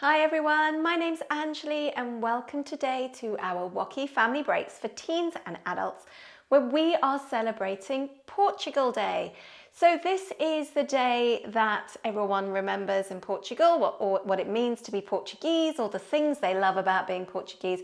Hi everyone, my name's Anjali and welcome today to our WOCY Family Breaks for teens and adults, where we are celebrating Portugal Day. So this is the day that everyone remembers in Portugal, what it means to be Portuguese, all the things they love about being Portuguese.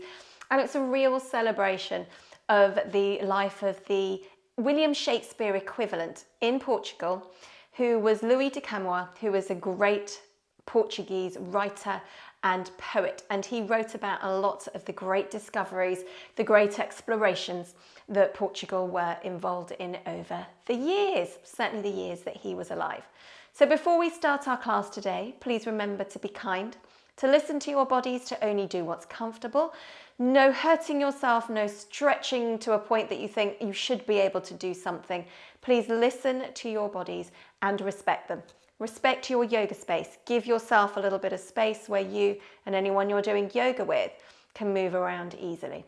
And it's a real celebration of the life of the William Shakespeare equivalent in Portugal, who was Louis de Camões, who was a great Portuguese writer and poet, and he wrote about a lot of the great discoveries, the great explorations that Portugal were involved in over the years, certainly the years that he was alive. So before we start our class today, please remember to be kind, to listen to your bodies, to only do what's comfortable, no hurting yourself, no stretching to a point that you think you should be able to do something. Please listen to your bodies and respect them. Respect your yoga space. Give yourself a little bit of space where you and anyone you're doing yoga with can move around easily.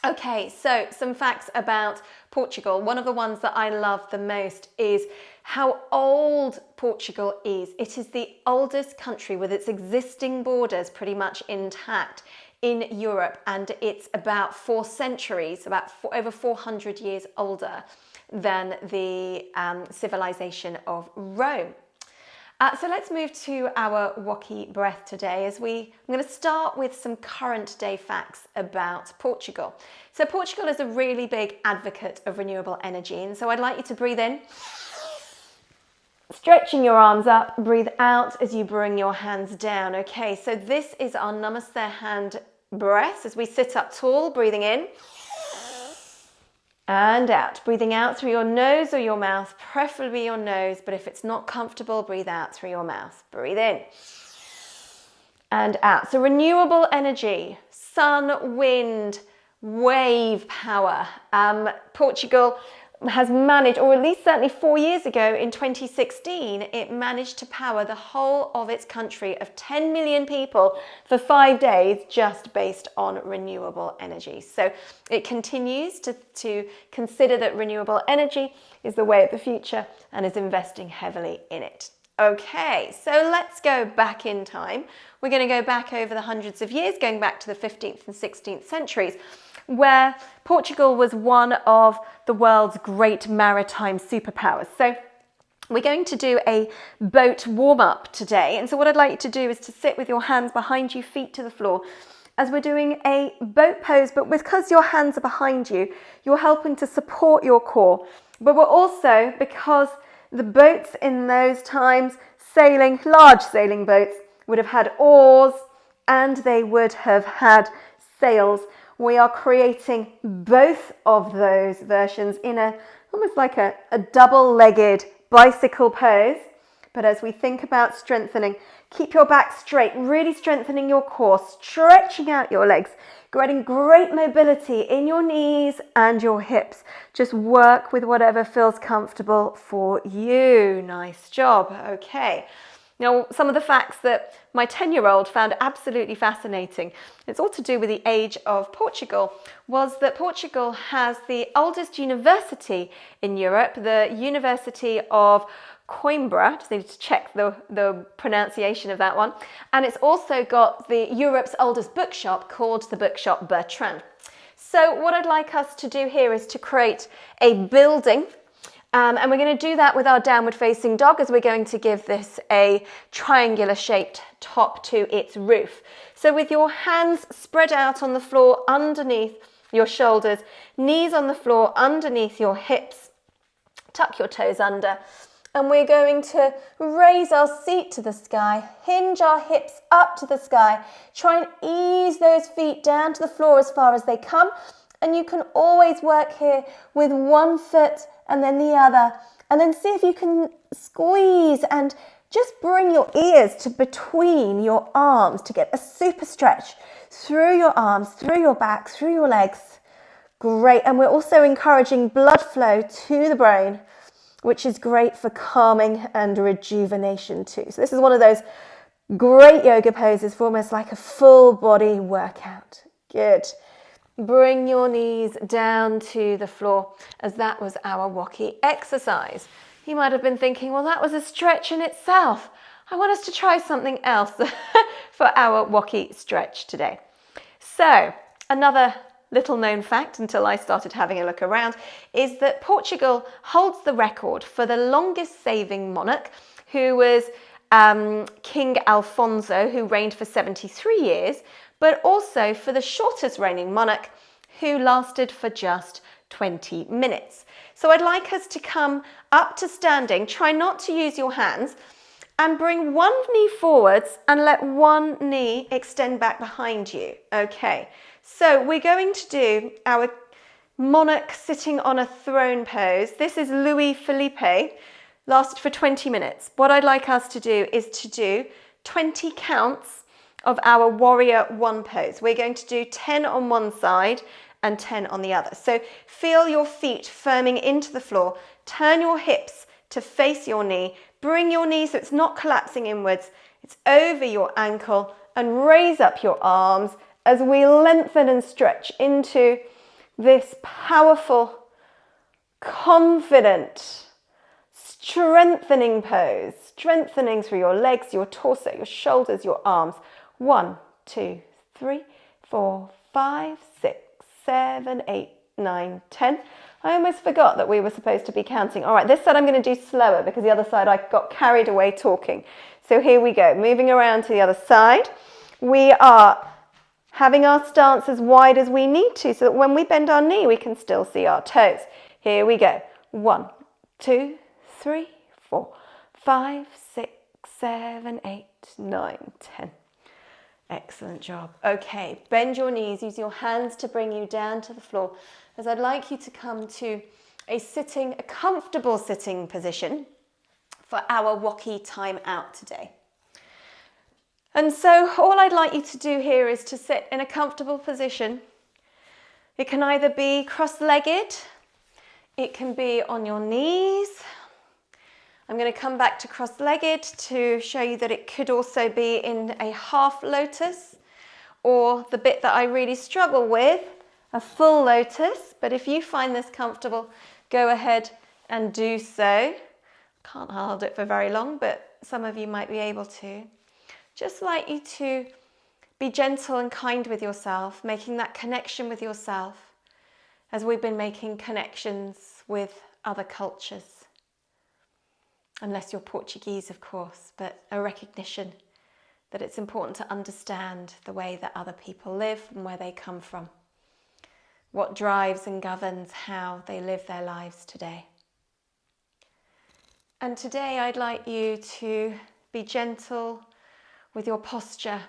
Okay, so some facts about Portugal. One of the ones that I love the most is how old Portugal is. It is the oldest country with its existing borders pretty much intact in Europe, and it's about 4 centuries, over 400 years older than the civilization of Rome. So let's move to our WOCY breath today I'm going to start with some current day facts about Portugal. So Portugal is a really big advocate of renewable energy, and so I'd like you to breathe in, stretching your arms up, breathe out as you bring your hands down. Okay, so this is our Namaste hand breath as we sit up tall, breathing in and out. Breathing out through your nose or your mouth, preferably your nose, but if it's not comfortable, breathe out through your mouth. Breathe in and out. So renewable energy, sun, wind, wave power. Portugal has managed, or at least certainly 4 years ago in 2016, it managed to power the whole of its country of 10 million people for 5 days just based on renewable energy. So it continues to consider that renewable energy is the way of the future and is investing heavily in it. Okay, so let's go back in time. We're going to go back over the hundreds of years, going back to the 15th and 16th centuries, where Portugal was one of the world's great maritime superpowers. So we're going to do a boat warm-up today. And so what I'd like you to do is to sit with your hands behind you, feet to the floor, as we're doing a boat pose, but because your hands are behind you, you're helping to support your core. But we're also, because the boats in those times, large sailing boats, would have had oars and they would have had sails. We are creating both of those versions in almost like a double-legged bicycle pose. But as we think about strengthening, keep your back straight, really strengthening your core, stretching out your legs, getting great mobility in your knees and your hips. Just work with whatever feels comfortable for you. Nice job. Okay. Now, some of the facts that my 10-year-old found absolutely fascinating, it's all to do with the age of Portugal, was that Portugal has the oldest university in Europe, the University of Coimbra. Just need to check the pronunciation of that one. And it's also got Europe's oldest bookshop called the Bookshop Bertrand. So what I'd like us to do here is to create a building. And we're going to do that with our downward facing dog, as we're going to give this a triangular shaped top to its roof. So with your hands spread out on the floor underneath your shoulders, knees on the floor underneath your hips, tuck your toes under, and we're going to raise our seat to the sky, hinge our hips up to the sky, try and ease those feet down to the floor as far as they come. And you can always work here with one foot and then the other, and then see if you can squeeze and just bring your ears to between your arms to get a super stretch through your arms, through your back, through your legs. Great. And we're also encouraging blood flow to the brain, which is great for calming and rejuvenation too. So this is one of those great yoga poses for almost like a full body workout. Good. Bring your knees down to the floor, as that was our WOCY exercise. You might have been thinking, well, that was a stretch in itself. I want us to try something else. for our WOCY stretch today. So another little known fact until I started having a look around is that Portugal holds the record for the longest saving monarch, who was King Alfonso, who reigned for 73 years, but also for the shortest reigning monarch, who lasted for just 20 minutes. So I'd like us to come up to standing. Try not to use your hands and bring one knee forwards and let one knee extend back behind you. Okay, so we're going to do our monarch sitting on a throne pose. This is Louis Philippe, lasted for 20 minutes. What I'd like us to do is to do 20 counts of our warrior one pose. We're going to do 10 on one side and 10 on the other. So feel your feet firming into the floor. Turn your hips to face your knee. Bring your knee so it's not collapsing inwards. It's over your ankle, and raise up your arms as we lengthen and stretch into this powerful, confident, strengthening pose. Strengthening through your legs, your torso, your shoulders, your arms. 1, 2, 3, 4, 5, 6, 7, 8, 9, 10. I almost forgot that we were supposed to be counting. All right, this side I'm going to do slower because the other side I got carried away talking. So here we go, moving around to the other side. We are having our stance as wide as we need to so that when we bend our knee, we can still see our toes. Here we go. 1, 2, 3, 4, 5, 6, 7, 8, 9, 10. Excellent job. Okay, bend your knees, use your hands to bring you down to the floor, as I'd like you to come to a comfortable sitting position for our WOCY time out today. And so all I'd like you to do here is to sit in a comfortable position. It can either be cross-legged, it can be on your knees. I'm going to come back to cross-legged to show you that it could also be in a half lotus, or the bit that I really struggle with, a full lotus. But if you find this comfortable, go ahead and do so. Can't hold it for very long, but some of you might be able to. Just like you to be gentle and kind with yourself, making that connection with yourself as we've been making connections with other cultures. Unless you're Portuguese, of course, but a recognition that it's important to understand the way that other people live and where they come from, what drives and governs how they live their lives today. And today I'd like you to be gentle with your posture.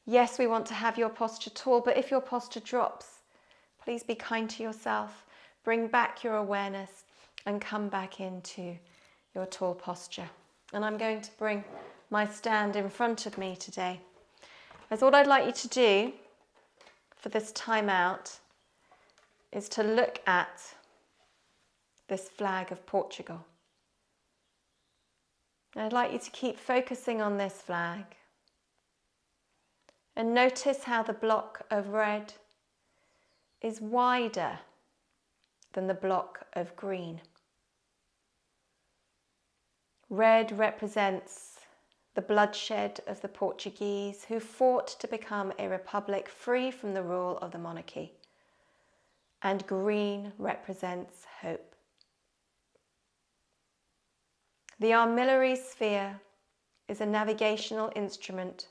Yes, we want to have your posture tall, but if your posture drops, please be kind to yourself. Bring back your awareness and come back into your tall posture. And I'm going to bring my stand in front of me today. As what I'd like you to do for this time out is to look at this flag of Portugal. And I'd like you to keep focusing on this flag and notice how the block of red is wider than the block of green. Red represents the bloodshed of the Portuguese who fought to become a republic free from the rule of the monarchy. And green represents hope. The armillary sphere is a navigational instrument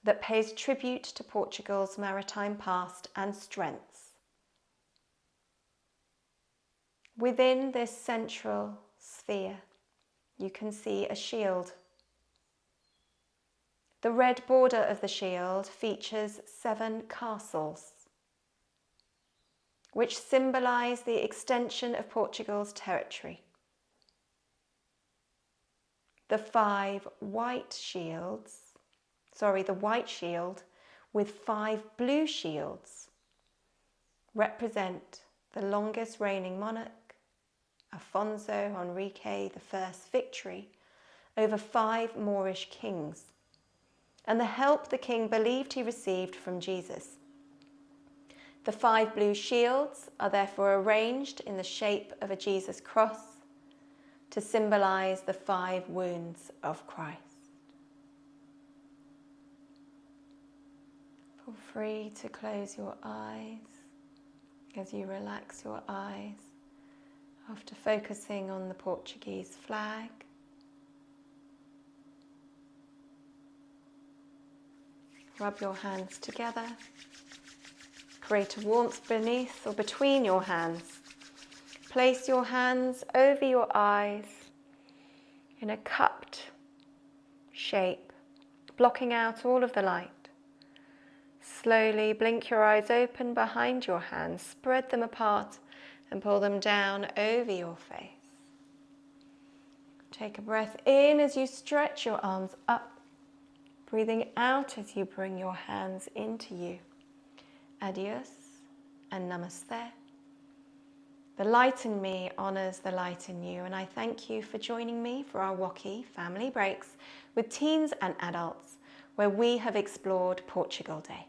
that pays tribute to Portugal's maritime past and strengths. Within this central sphere, you can see a shield. The red border of the shield features 7 castles, which symbolize the extension of Portugal's territory. The white shield with 5 blue shields represent the longest reigning monarch, Afonso Henrique I's victory over 5 Moorish kings, and the help the king believed he received from Jesus. The 5 blue shields are therefore arranged in the shape of a Jesus cross to symbolize the 5 wounds of Christ. free to close your eyes as you relax your eyes after focusing on the Portuguese flag. Rub your hands together. Create a warmth beneath or between your hands. Place your hands over your eyes in a cupped shape, blocking out all of the light. Slowly blink your eyes open behind your hands, spread them apart and pull them down over your face. Take a breath in as you stretch your arms up, breathing out as you bring your hands into you. Adios and Namaste. The light in me honors the light in you, and I thank you for joining me for our WOCY family breaks with teens and adults, where we have explored Portugal Day.